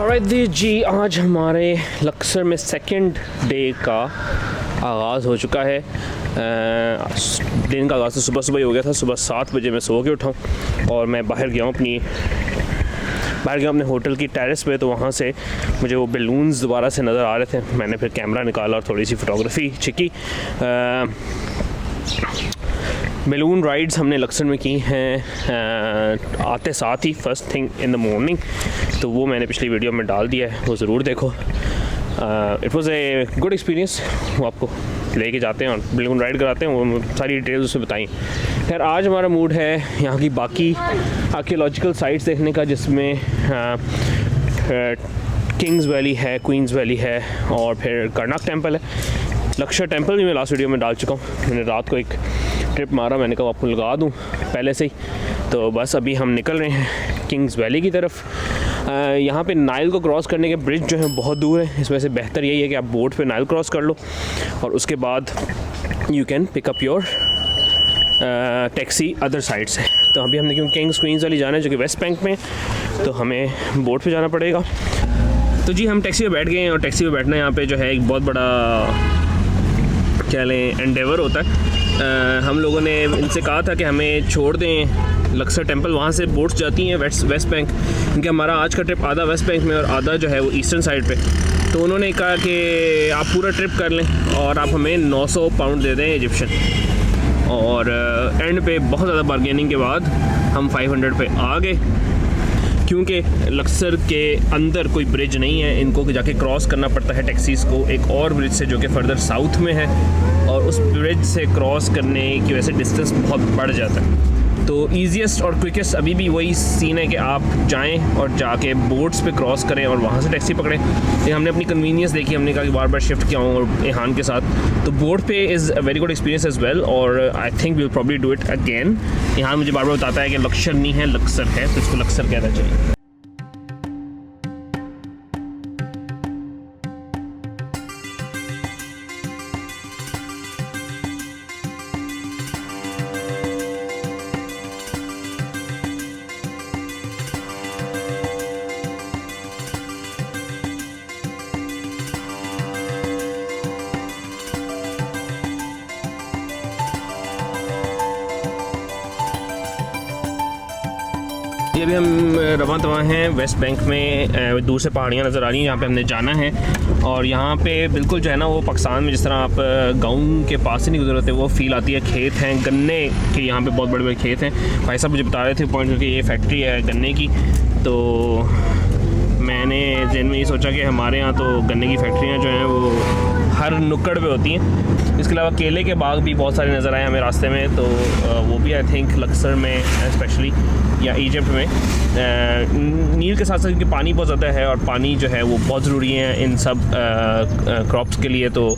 Alright जी, आज हमारे लक्सर में सेकंड डे का आगाज़ हो चुका है। दिन का आगाज़ तो सुबह सुबह ही हो गया था। सुबह 7 बजे मैं सो के उठा और मैं बाहर गया हूँ अपने होटल की टेरेस पे। तो वहाँ से मुझे वो बैलून्स दोबारा से नज़र आ रहे थे। मैंने फिर कैमरा निकाला और थोड़ी सी फ़ोटोग्राफी छिकी। बैलून राइड्स हमने लक्सर में की हैं आते साथ ही, first thing in the morning. तो वो मैंने पिछली वीडियो में डाल दिया है, वो ज़रूर देखो। It was a good experience. वो आपको लेके जाते हैं और बैलून राइड कराते हैं, वो सारी डिटेल्स उसमें बताई। खैर, आज हमारा मूड है यहाँ की बाकी आर्कियोलॉजिकल साइट्स देखने का, जिसमें किंग्स वैली है, क्वींस वैली है और फिर कर्नाक टेम्पल है। लक्सर टेम्पल भी मैं लास्ट वीडियो में डाल चुका हूँ। मैंने रात को एक ट्रिप मारा, मैंने कहा आपको लगा दूँ पहले से ही। तो बस अभी हम निकल रहे हैं किंग्स वैली की तरफ। यहाँ पे नाइल को क्रॉस करने के ब्रिज जो है बहुत दूर है। इस वजह से बेहतर यही है कि आप बोट पे नाइल क्रॉस कर लो और उसके बाद you can pick up your taxi other side से। तो अभी हमने क्योंकि किंग्स क्वींस वाली जाना है जो कि वेस्ट बैंक में, तो हमें बोट पे जाना पड़ेगा। तो जी, हम टैक्सी पे बैठ गए हैं और टैक्सी पे बैठना यहाँ पे जो है एक बहुत बड़ा क्या लें एंडेवर होता है। हम लोगों ने इनसे कहा था कि हमें छोड़ दें लक्सर टेम्पल, वहाँ से बोट्स जाती हैं वेस्ट बैंक, क्योंकि हमारा आज का ट्रिप आधा वेस्ट बैंक में और आधा जो है वो ईस्टर्न साइड पे। तो उन्होंने कहा कि आप पूरा ट्रिप कर लें और आप हमें 900 पाउंड दे दें इजिप्शियन। और एंड पे बहुत ज़्यादा बार्गेनिंग के बाद हम 500 पे आ गए, क्योंकि लक्सर के अंदर कोई ब्रिज नहीं है। इनको जाके क्रॉस करना पड़ता है टैक्सीज़ को एक और ब्रिज से जो कि फर्दर साउथ में है, और उस ब्रिज से क्रॉस करने की वजह से डिस्टेंस बहुत बढ़ जाता है। तो ईजीएस्ट और क्विकेस्ट अभी भी वही सीन है कि आप जाएं और जाके बोट्स पे क्रॉस करें और वहाँ से टैक्सी पकड़ें। ये हमने अपनी कन्वीनियंस देखी, हमने कहा कि बार बार शिफ्ट किया हूँ और एहान के साथ। तो बोट पे is a very good experience as well, और I think we will probably do it again. एहान मुझे बार बार बताता है कि लक्सर नहीं है, लक्सर है, तो इसको लक्सर कहना चाहिए। ये भी हम रवां तवां हैं वेस्ट बैंक में। दूर से पहाड़ियाँ नज़र आ रही हैं, यहाँ पे हमने जाना है। और यहाँ पे बिल्कुल जो है ना, वो पाकिस्तान में जिस तरह आप गाँव के पास से नहीं गुजरते वो फील आती है। खेत हैं गन्ने के, यहाँ पे बहुत बड़े बड़े खेत हैं। भाई साहब मुझे बता रहे थे पॉइंट करके ये फैक्ट्री है गन्ने की। तो मैंने जहन में ये सोचा कि हमारे यहाँ तो गन्ने की फैक्ट्रियाँ जो हैं वो हर नुक्कड़ पे होती हैं। इसके अलावा केले के बाग भी बहुत सारे नज़र आए हमें रास्ते में। तो वो भी आई थिंक लक्सर में स्पेशली या इजिप्ट में नील के साथ साथ, क्योंकि पानी बहुत ज़्यादा है और पानी जो है वो बहुत ज़रूरी है इन सब क्रॉप्स के लिए। तो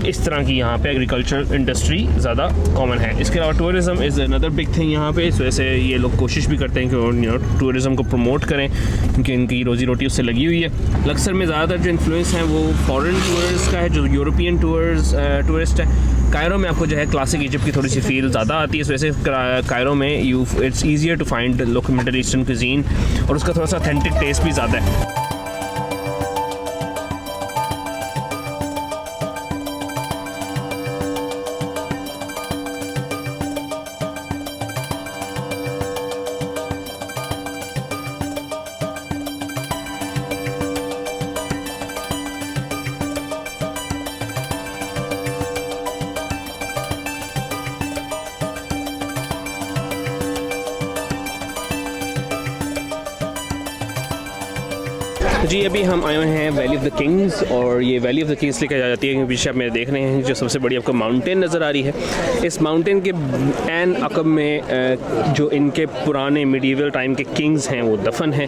इस तरह की यहाँ पे एग्रीकल्चर इंडस्ट्री ज़्यादा कॉमन है। इसके अलावा tourism is another big thing यहाँ पे। इस वजह से ये लोग कोशिश भी करते हैं कि टूरिज़म को प्रमोट करें, क्योंकि इनकी रोज़ी रोटी उससे लगी हुई है। लक्सर में ज़्यादातर जो इन्फ्लुएंस है वो फॉरेन टूरिस्ट का है, जो यूरोपियन टूरिस्ट है। कायरो में आपको जो है क्लासिक इजिप्ट की थोड़ी सी फील ज़्यादा आती है। इस वजह से कायरो में it's easier to find local Middle Eastern cuisine, और उसका थोड़ा सा ऑथेंटिक टेस्ट भी ज़्यादा है। जी, अभी हम आए हुए हैं वैली ऑफ द किंग्स, और ये वैली ऑफ द किंग्स लेकर जाती है क्योंकि पीछे आप मेरे देख रहे हैं जो सबसे बड़ी आपको माउंटेन नज़र आ रही है। इस माउंटेन के एन अकब में जो इनके पुराने मिडीवल टाइम के किंग्स हैं वो दफन हैं।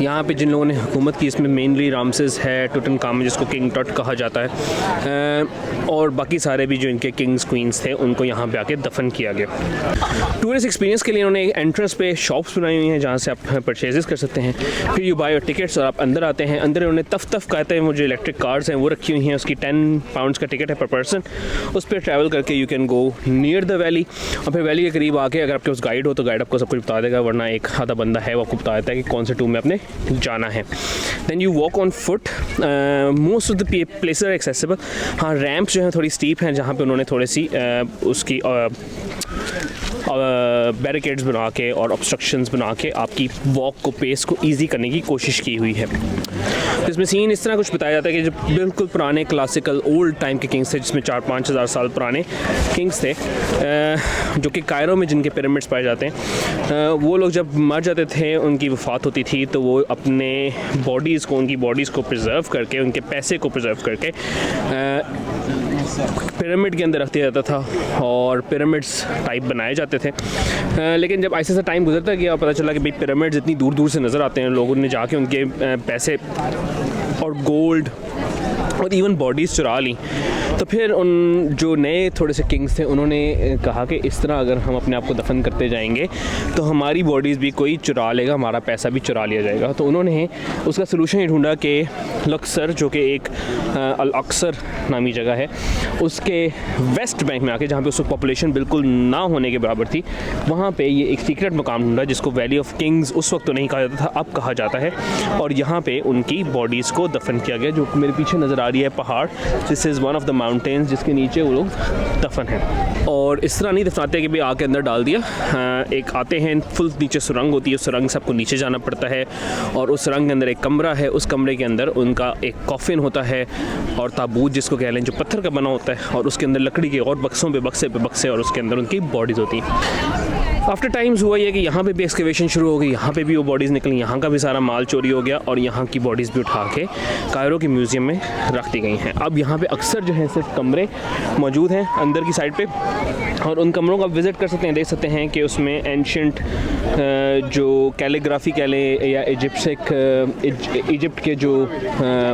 यहाँ पे जिन लोगों ने हुकूमत की, इसमें मेनली रामसेस है, टुटनखामुन जिसको किंग टट कहा जाता है, और बाकी सारे भी जो इनके किंग्स क्वींस थे उनको यहाँ पे आके दफन किया गया। टूरिस्ट एक्सपीरियंस के लिए उन्होंने एंट्रेंस पे शॉप्स बनाई हुई हैं जहाँ से आप परचेजेस कर सकते हैं। फिर यू बाय योर टिकट्स और आप अंदर आते हैं। अंदर उन्होंने तफ कहते हैं, वो जो इलेक्ट्रिक कार्स हैं वो रखी हुई हैं, उसकी 10 पाउंड्स का टिकट है पर पर्सन। उस पर ट्रैवल करके you can go near the valley, और फिर वैली के करीब आके अगर आपके पास गाइड हो तो गाइड आपको सब कुछ बता देगा, वरना एक आधा बंदा है वो आपको बता देता है कि कौन से टूम में आपने जाना है। Then you walk on foot, most of the places are accessible. हाँ, रैम्प्स जो हैं थोड़ी स्टीप हैं, जहाँ पे उन्होंने थोड़ी सी उसकी बैरिकेड्स बना के और ऑब्स्ट्रक्शंस बना के आपकी वॉक को, पेस को ईजी करने की कोशिश की हुई है। तो इसमें सीन इस तरह कुछ बताया जाता है कि जो बिल्कुल पुराने क्लासिकल ओल्ड टाइम के किंग्स थे, जिसमें 4-5 हज़ार साल पुराने किंग्स थे, जो कि कायरो में जिनके पिरामिड्स पाए जाते हैं, वो लोग जब मर जाते थे, उनकी वफ़ात होती थी, तो वो अपने बॉडीज़ को, उनकी बॉडीज़ को प्रिजर्व करके, उनके पैसे को प्रिजर्व करके पिरामिड के अंदर रख दिया जाता था और पिरामिड्स टाइप बनाए जाते थे। लेकिन जब ऐसे टाइम गुजरता गया, पता चला कि भाई पिरामिड्स इतनी दूर दूर से नज़र आते हैं, लोगों ने जाके उनके पैसे और गोल्ड और इवन बॉडीज़ चुरा ली। तो फिर उन जो नए थोड़े से किंग्स थे, उन्होंने कहा कि इस तरह अगर हम अपने आप को दफन करते जाएंगे तो हमारी बॉडीज़ भी कोई चुरा लेगा, हमारा पैसा भी चुरा लिया जाएगा। तो उन्होंने उसका सलूशन ये ढूंढा कि लक्सर, जो कि एक अल अक्सर नामी जगह है, उसके वेस्ट बैंक में आके, जहाँ पे उस वक्त पॉपुलेशन बिल्कुल ना होने के बराबर थी, वहाँ पे ये एक सीक्रेट मकाम ढूंढा जिसको वैली ऑफ किंग्स उस वक्त तो नहीं कहा जाता था, अब कहा जाता है। और यहाँ पे उनकी बॉडीज़ को दफन किया गया, जो मेरे पीछे नज़र आ रही है पहाड़, this is one of the mountains जिसके नीचे वो लोग दफन हैं। और इस तरह नहीं दफनाते कि भाई आके अंदर डाल दिया, एक आते हैं, फुल नीचे सुरंग होती है, उस सुरंग से आपको नीचे जाना पड़ता है, और उस सुरंग के अंदर एक कमरा है, उस कमरे के अंदर उनका एक कॉफिन होता है और ताबूत जिसको कह लें, जो पत्थर का बना होता है, और उसके अंदर लकड़ी के और बक्सों पे बक्से और उसके अंदर उनकी बॉडीज़ होती हैं। आफ्टर टाइम्स हुआ ये कि यहाँ पे भी एक्सकेवेशन शुरू हो गई, यहाँ पे भी वो बॉडीज़ निकली, यहाँ का भी सारा माल चोरी हो गया और यहाँ की बॉडीज़ भी उठा के कायरो के म्यूज़ियम में रख दी गई हैं। अब यहाँ पे अक्सर जो है सिर्फ कमरे मौजूद हैं अंदर की साइड पे, और उन कमरों को आप विज़िट कर सकते हैं, देख सकते हैं कि उसमें एंशेंट जो कैलीग्राफी कह लें या इजिप्ट के जो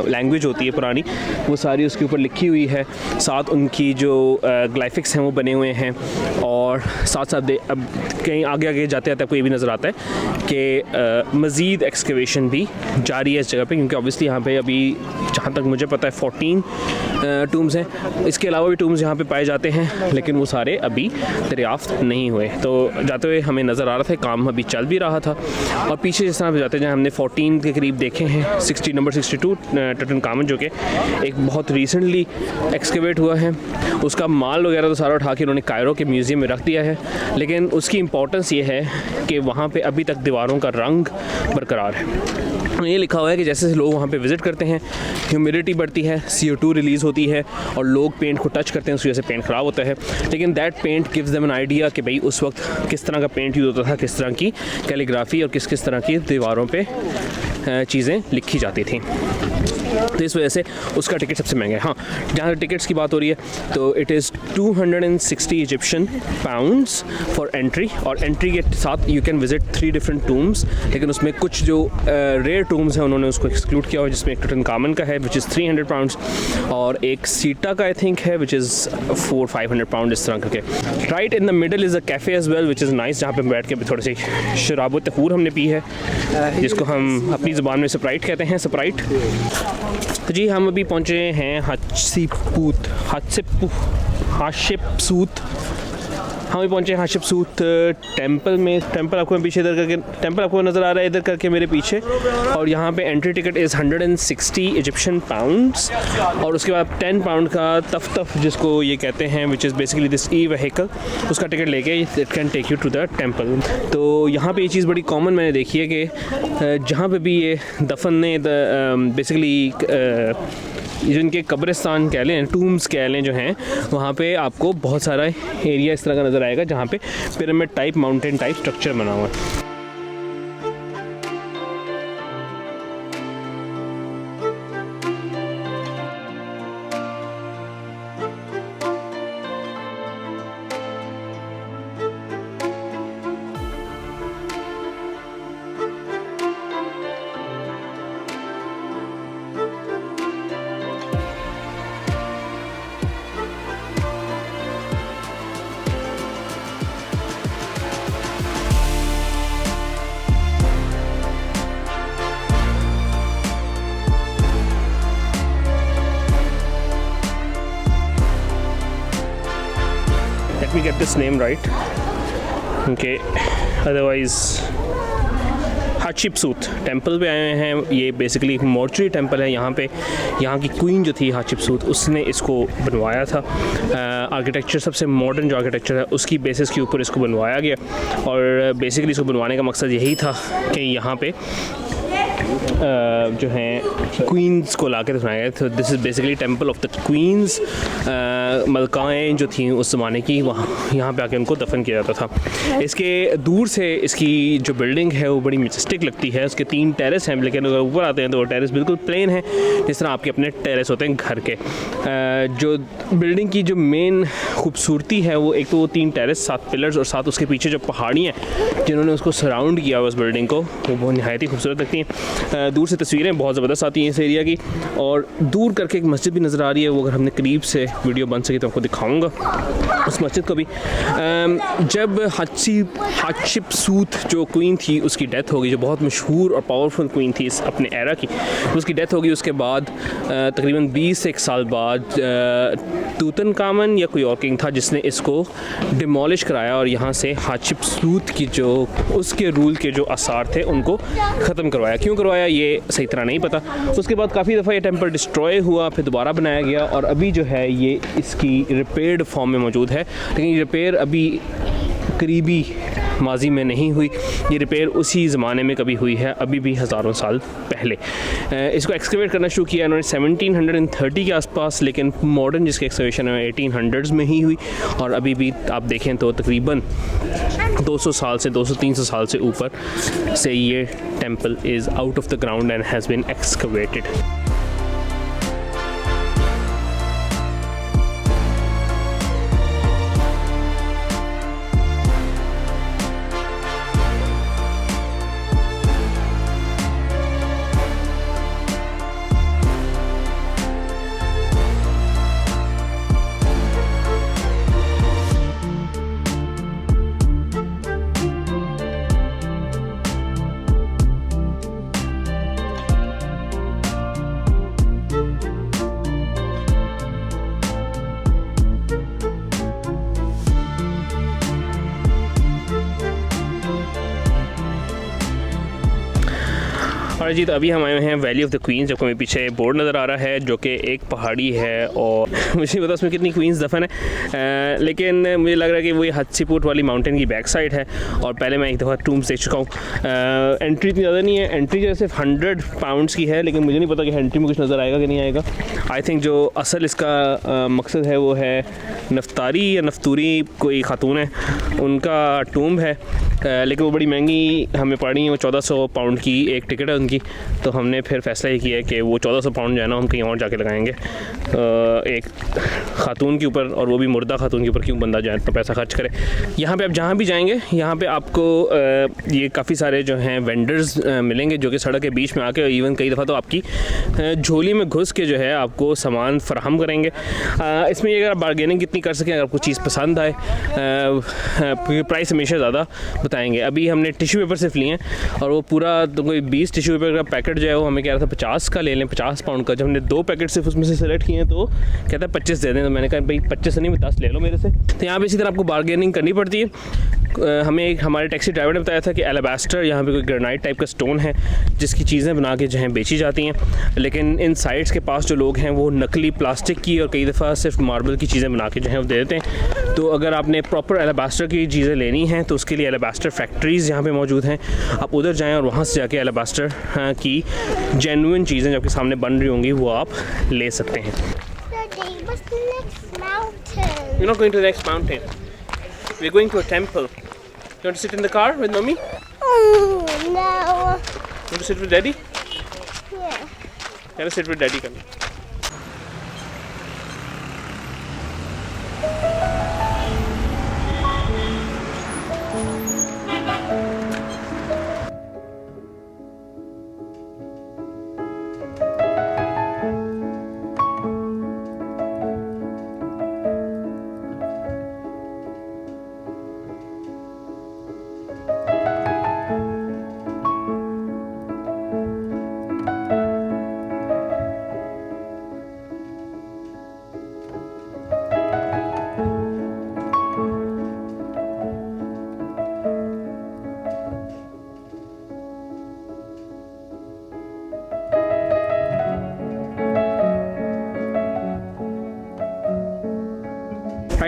लैंग्वेज होती है पुरानी, वो सारी उसके ऊपर लिखी हुई है। साथ उनकी जो ग्लाइफिक्स हैं वो बने हुए हैं, और साथ साथ अब कहीं आगे आगे जाते जाते आपको ये भी नज़र आता है कि मज़ीद एक्सकेवेशन भी जारी है इस जगह पे, क्योंकि ऑब्वियसली यहाँ पे अभी जहाँ तक मुझे पता है 14 टूम्स हैं। इसके अलावा भी टूम्स यहाँ पे पाए जाते हैं, लेकिन वो सारे अभी दरियाफ्त नहीं हुए। तो जाते हुए हमें नज़र आ रहा था, काम अभी चल भी रहा था। और पीछे जिस तरह पे जाते हैं, हमने 14 के करीब देखे हैं, 60 नंबर 62 टुटनखामुन, जो कि एक बहुत रिसेंटली एक्सकेवेट हुआ है, उसका माल वगैरह तो सारा उठा के उन्होंने कायरो के म्यूज़ियम में रख दिया है। लेकिन उसकी इम्पोर्टेंस ये है कि वहाँ पे अभी तक दीवारों का रंग बरकरार है। ये लिखा हुआ है कि जैसे लोग वहाँ पे विज़िट करते हैं, ह्यूमिडिटी बढ़ती है, CO2 रिलीज़ होती है, और लोग पेंट को टच करते हैं, उसकी वजह से पेंट ख़राब होता है। लेकिन that paint gives them an idea कि भाई उस वक्त किस तरह का पेंट यूज़ होता था, किस तरह की कैलीग्राफी और किस किस तरह की दीवारों पे चीज़ें लिखी जाती थी। तो इस वजह से उसका टिकट सबसे महंगा है। हाँ, जहाँ टिकट्स की बात हो रही है, तो it is 260 Egyptian pounds for entry, और एंट्री के साथ you can visit 3 different tombs. लेकिन उसमें कुछ जो रेयर टूम्स हैं उन्होंने उसको एक्सक्लूड किया हुआ, जिसमें एक टुटनखामुन का है विच इज़ 300 पाउंड्स, और एक सीटा का आई थिंक है विच इज़ 400-500 पाउंड, इस तरह करके। Right in the middle is a cafe as well which is nice, जहाँ पे बैठ के थोड़ी सी शराब तहूर हमने पी है, जिसको हम अपनी ज़ुबान में स्प्राइट कहते हैं, स्प्राइट। तो जी हम अभी पहुँचे हैं हाशिपसूत। हम भी पहुँचे हाशिपसूत टेंपल में। टेंपल आपको पीछे इधर करके टेंपल आपको नज़र आ रहा है, इधर करके मेरे पीछे। और यहाँ पे entry ticket is 160 Egyptian pounds, और उसके बाद 10 पाउंड का तफ जिसको ये कहते हैं, which is basically this e vehicle, उसका टिकट लेके it can take you to the temple. तो यहाँ पे ये चीज़ बड़ी कॉमन मैंने देखी है कि जहाँ पे भी ये दफन ने बेसिकली जिनके कब्रिस्तान कह लें, टूम्स कह लें जो हैं, वहाँ पे आपको बहुत सारा एरिया इस तरह का नज़र आएगा जहाँ पे pyramid type, mountain type structure बना हुआ है। get this name right. Okay, otherwise Hatshepsut temple पे आए हैं। ये बेसिकली एक मॉर्चरी टेंपल है। यहाँ पे यहाँ की क्वीन जो थी हाटशेपसूत, उसने इसको बनवाया था। आर्किटेक्चर सबसे मॉडर्न जो आर्किटेक्चर है उसकी बेसिस के ऊपर इसको बनवाया गया, और बेसिकली इसको बनवाने का मकसद यही था कि यहाँ पे जो हैं क्वींस को ला के दफनाया गया। तो this is basically temple of the queens. मलकाएँ जो थी उस ज़माने की, वहाँ यहाँ पे आके उनको दफन किया जाता था। इसके दूर से इसकी जो बिल्डिंग है वो बड़ी मैजेस्टिक लगती है। उसके 3 टेरेस हैं, लेकिन अगर ऊपर आते हैं तो वो टेरेस बिल्कुल प्लेन है, जिस तरह आपके अपने टेरेस होते हैं घर के। जो बिल्डिंग की जो मेन खूबसूरती है वो एक तो वो 3 टेरेस, 7 पिलर्स, और साथ उसके पीछे जो पहाड़ियाँ जिन्होंने उसको सराउंड किया हुआ उस बिल्डिंग को, वो बहुत नहायत ही खूबसूरत लगती हैं। दूर से तस्वीरें बहुत ज़बरदस्त आती हैं इस एरिया की, और दूर करके एक मस्जिद भी नज़र आ रही है। वो अगर हमने करीब से वीडियो बन सकी तो आपको दिखाऊंगा उस मस्जिद को भी। जब हाटशेपसूत जो क्वीन थी उसकी डेथ हो गई, जो बहुत मशहूर और पावरफुल क्वीन थी इस अपने एरा की, उसकी डेथ हो गई। उसके बाद तकरीबन 20 से 1 साल बाद तूतनखामन या कोई और किंग था जिसने इसको डिमोलिश कराया, और यहाँ से हाटशेपसूत की जो उसके रूल के जो आसार थे उनको ख़त्म करवाया। क्यों करवाया ये सही तरह नहीं पता। उसके बाद काफ़ी दफ़ा ये टेंपल डिस्ट्रॉय हुआ, फिर दोबारा बनाया गया, और अभी जो है ये इसकी रिपेयर्ड फॉर्म में मौजूद है। लेकिन ये रिपेयर अभी करीबी माजी में नहीं हुई, ये रिपेयर उसी ज़माने में कभी हुई है, अभी भी हज़ारों साल पहले। इसको एक्सकवेट करना शुरू किया इन्होंने 1730 के आसपास, लेकिन मॉडर्न जिसकी एक्सकवेशन है 1800s में ही हुई, और अभी भी आप देखें तो तकरीबन 200 साल से 200-300 साल से ऊपर से ये temple is out of the ground and has been excavated. और जी, तो अभी हम आए हैं वैली ऑफ द क्वींस। जब हमें पीछे बोर्ड नज़र आ रहा है जो कि एक पहाड़ी है, और मुझे नहीं पता उसमें कितनी क्वींस दफन है, लेकिन मुझे लग रहा है कि वो हाटशेपसूत वाली माउंटेन की बैक साइड है। और पहले मैं एक दफ़ा टूम्स देख चुका हूँ। एंट्री इतनी ज़्यादा नहीं है, एंट्री जो है सिर्फ 100 पाउंड्स की है, लेकिन मुझे नहीं पता कि एंट्री में कुछ नज़र आएगा कि नहीं आएगा। आई थिंक जो असल इसका मकसद है वो है नफ्तारी या नफ्तूरी कोई खातून है, उनका टूम्ब है, लेकिन वो बड़ी महंगी हमें पड़ी है। वो 1400 पाउंड की एक टिकट है उनकी। तो हमने फिर फैसला ये किया है कि वो 1400 पाउंड जो है ना हम कहीं और जाके लगाएंगे एक खातून के ऊपर, और वो भी मुर्दा खातून के ऊपर। क्यों बंदा जाए तो पैसा खर्च करे। यहाँ पे आप जहाँ भी जाएंगे यहाँ पे आपको ये काफ़ी सारे जो हैं वेंडर्स मिलेंगे जो कि सड़क के बीच में आके इवन कई दफ़ा तो आपकी झोली में घुस के जो है आपको सामान फराहम करेंगे। इसमें ये अगर आप बार्गेनिंग कितनी कर सकें, अगर आपको चीज़ पसंद आए, प्राइस हमेशा ज़्यादा बताएंगे। अभी हमने टिश्यू पेपर सिर्फ लिए हैं, और वो पूरा तो कोई 20 टिश्यू पेपर का पैकेट जो है वो हमें कह रहा था 50 का ले लें, 50 पाउंड का। जब हमने 2 पैकेट सिर्फ उसमें से सेलेक्ट किए हैं तो कहता है 25 दे दें। तो मैंने कहा भाई 25 नहीं, 10 ले लो मेरे से। तो यहाँ पे इसी तरह आपको बार्गेनिंग करनी पड़ती है। हमें एक हमारे टैक्सी ड्राइवर ने बताया था कि एलाबास्टर यहाँ पे कोई ग्रेनाइट टाइप का स्टोन है जिसकी चीज़ें बना के जो हैं बेची जाती हैं, लेकिन इन साइट्स के पास जो लोग हैं वो नकली प्लास्टिक की और कई दफ़ा सिर्फ मार्बल की चीज़ें बना के जो हैं वो दे देते हैं। तो अगर आपने प्रॉपर एलाबास्टर की चीज़ें लेनी हैं तो उसके लिए एलाबास्टर फैक्ट्रीज़ यहाँ पे मौजूद हैं। आप उधर जाएँ और वहाँ से जाके एलाबास्टर की जेन्युइन चीज़ें जो आपके सामने बन रही होंगी वो आप ले सकते हैं। We're not going to the next mountain. We're going to a temple. You want to sit in the car with mommy? No. You want to sit with daddy? Yeah. You want to sit with daddy? Come.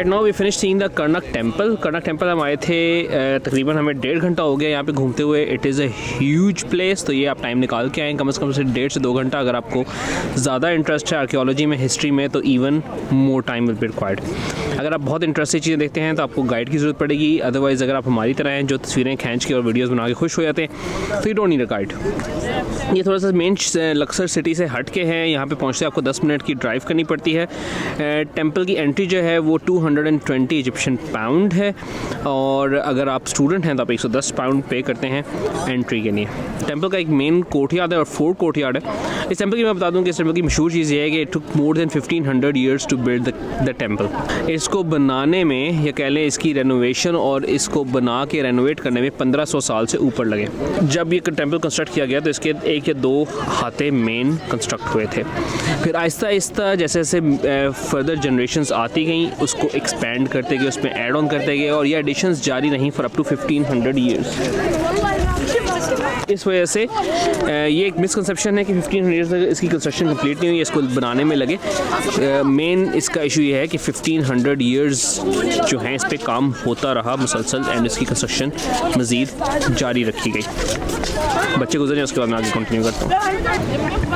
Right now we finish seeing the Karnak temple हम आए थे तकरीबन हमें 1.5 घंटा हो गया यहाँ पे घूमते हुए। It is a huge place, तो ये आप टाइम निकाल के आएँ कम से 1.5 से 2 घंटा। अगर आपको ज़्यादा इंटरेस्ट है आर्कियोलॉजी में, हिस्ट्री में, तो even more time will be required. अगर आप बहुत इंटरेस्टिंग चीज़ें देखते हैं तो आपको गाइड की ज़रूरत पड़ेगी। अदरवाइज़ अगर आप हमारी तरह हैं जो तस्वीरें खींच के और वीडियोज़ बना के खुश हो जाते हैं तो you don't need a guide. ये थोड़ा सा मेन लक्सर सिटी से हट के है, यहाँ पे पहुँचते आपको 10 मिनट की ड्राइव करनी पड़ती है। टेंपल की एंट्री जो है वो 220 इजिप्शियन पाउंड है, और अगर आप स्टूडेंट हैं तो आप 110 पाउंड पे करते हैं एंट्री के लिए। टेंपल का एक मेन कोर्टयार्ड है और 4 कोर्टयार्ड है। इस टेंपल की मैं बता दूं कि इस टेंपल की मशहूर चीज़ ये है कि it took more than 1500 years to build the temple. इसको बनाने में या कह लें इसकी रेनोवेशन और इसको बना के रेनोवेट करने में 1500 साल से ऊपर लगे। जब ये टेंपल कंस्ट्रक्ट किया गया तो इसके 1 या 2 हाथे मेन कंस्ट्रक्ट हुए थे। फिर आहिस्ता आहिस्ता जैसे जैसे फर्दर जनरेशंस आती गई उसको एक्सपेंड करते गए, उसमें ऐड ऑन करते गए, और ये एडिशंस जारी रहीं फॉर अप टू 1500 ईयर्स। इस वजह से ये एक मिसकंसेप्शन है कि 1500 ईयर्स तक इसकी कंस्ट्रक्शन कंप्लीट नहीं हुई, इसको बनाने में लगे। मेन इसका इशू ये है कि 1500 ईयर्स जो हैं इस पर काम होता रहा मुसलसल, एंड इसकी कंस्ट्रक्शन मज़ीद जारी रखी गई। बच्चे गुजरे उसके बाद मैं आगे कंटिन्यू करता हूँ।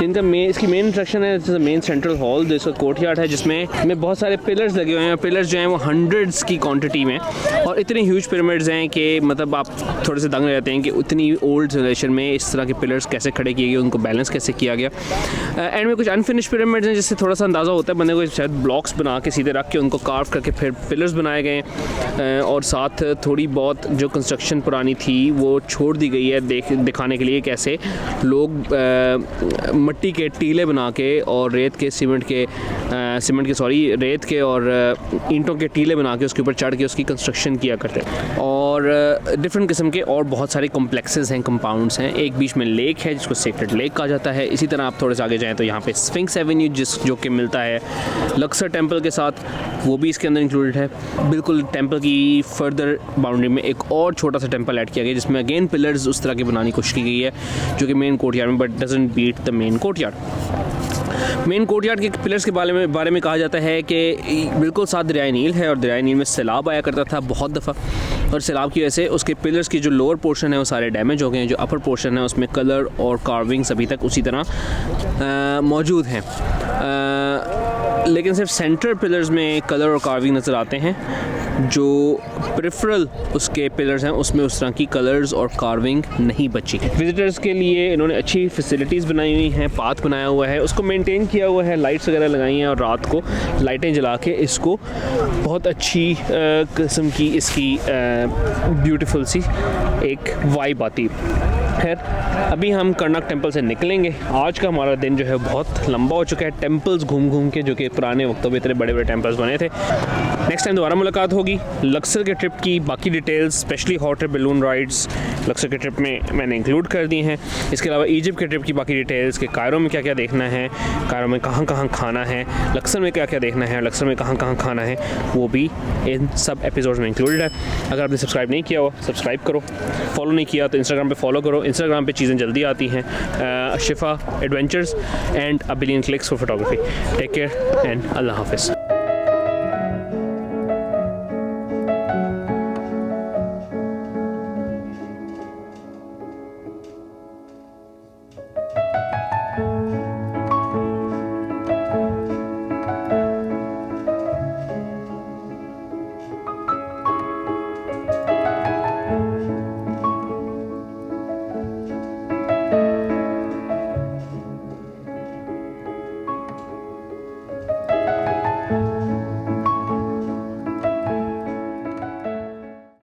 इनका इसकी मेन अट्रैक्शन है मेन सेंट्रल हॉल, जो इसका कोर्टयार्ड है, जिसमें बहुत सारे पिलर्स लगे हुए हैं। पिलर्स जो हैं वो हंड्रेड्स की क्वांटिटी में, और इतने ह्यूज पिरामिड्स हैं कि मतलब आप थोड़े से दंग रहते हैं कि उतनी ओल्ड जनरेशन में इस तरह के पिलर्स कैसे खड़े किए गए, उनको बैलेंस कैसे किया गया। एंड में कुछ अनफिनिश पिरामिड्स हैं जिससे थोड़ा सा अंदाज़ा होता है बंदे को, शायद ब्लॉक्स बना के सीधे रख के उनको कार्व करके फिर पिलर्स बनाए गए, और साथ थोड़ी बहुत जो कंस्ट्रक्शन पुरानी थी वो छोड़ दी गई है दिखाने के लिए कैसे लोग मिट्टी के टीले बना के और रेत के रेत के और ईंटों के टीले बना के उसके ऊपर चढ़ के उसकी कंस्ट्रक्शन किया करते हैं। और डिफरेंट किस्म के और बहुत सारे कॉम्प्लेक्सेस हैं, कंपाउंड्स हैं। एक बीच में लेक है जिसको सेक्रेड लेक कहा जाता है। इसी तरह आप थोड़े से आगे जाएँ तो यहाँ पे स्फिंक्स एवेन्यू जो कि मिलता है लक्सर टेंपल के साथ, वो भी इसके अंदर इंक्लूडेड है। बिल्कुल टेंपल की फर्दर बाउंड्री में एक और छोटा सा टेंपल ऐड किया गया जिसमें अगेन पिलर्स उस तरह की बनाने की कोशिश की गई है जो कि मेन कोर्टयार्ड में, but doesn't beat the main courtyard. Main courtyard के पिलर्स के बारे में कहा जाता है कि बिल्कुल साथ दरियाए नील है, और दरियाए नील में सैलाब आया करता था बहुत दफ़ा, और सैलाब की वजह से उसके पिलर्स की जो लोअर पोर्शन है वो सारे डैमेज हो गए हैं। जो अपर पोर्शन है उसमें कलर और कार्विंग्स अभी तक उसी तरह मौजूद हैं, लेकिन सिर्फ सेंटर पिलर्स में कलर और कार्विंग नज़र आते हैं। जो प्रिफरल उसके पिलर्स हैं उसमें उस तरह की कलर्स और कार्विंग नहीं बची। विजिटर्स के लिए इन्होंने अच्छी फैसिलिटीज़ बनाई हुई हैं, पाथ बनाया हुआ है, उसको मेंटेन किया हुआ है, लाइट्स वगैरह लगाई हैं, और रात को लाइटें जला के इसको बहुत अच्छी किस्म की इसकी ब्यूटीफुल सी एक वाइब आती। खैर अभी हम कर्नक टेंपल से निकलेंगे। आज का हमारा दिन जो है बहुत लंबा हो चुका है टेंपल्स घूम घूम के, जो कि पुराने वक्तों में इतने बड़े बड़े टेंपल्स बने थे। नेक्स्ट टाइम दोबारा मुलाकात होगी। लक्सर के ट्रिप की बाकी details, specially hot air balloon rides Laksar के ट्रिप में मैंने इंक्लूड कर दी हैं। इसके अलावा इजिप्ट के ट्रिप की बाकी डिटेल्स कि कायरो में क्या क्या देखना है, कायरो में कहाँ कहाँ खाना है, लक्सर में क्या क्या देखना है, लक्सर में कहाँ कहाँ खाना है, वो भी इन सब एपिसोड्स में इंक्लूडेड है। अगर आपने सब्सक्राइब नहीं किया हो सब्सक्राइब करो, फॉलो नहीं किया तो इंस्टाग्राम पे फॉलो करो। इंस्टाग्राम पे चीज़ें जल्दी आती हैं, Shifa adventures and a billion clicks for photography. Take care and अल्लाह हाफिज़।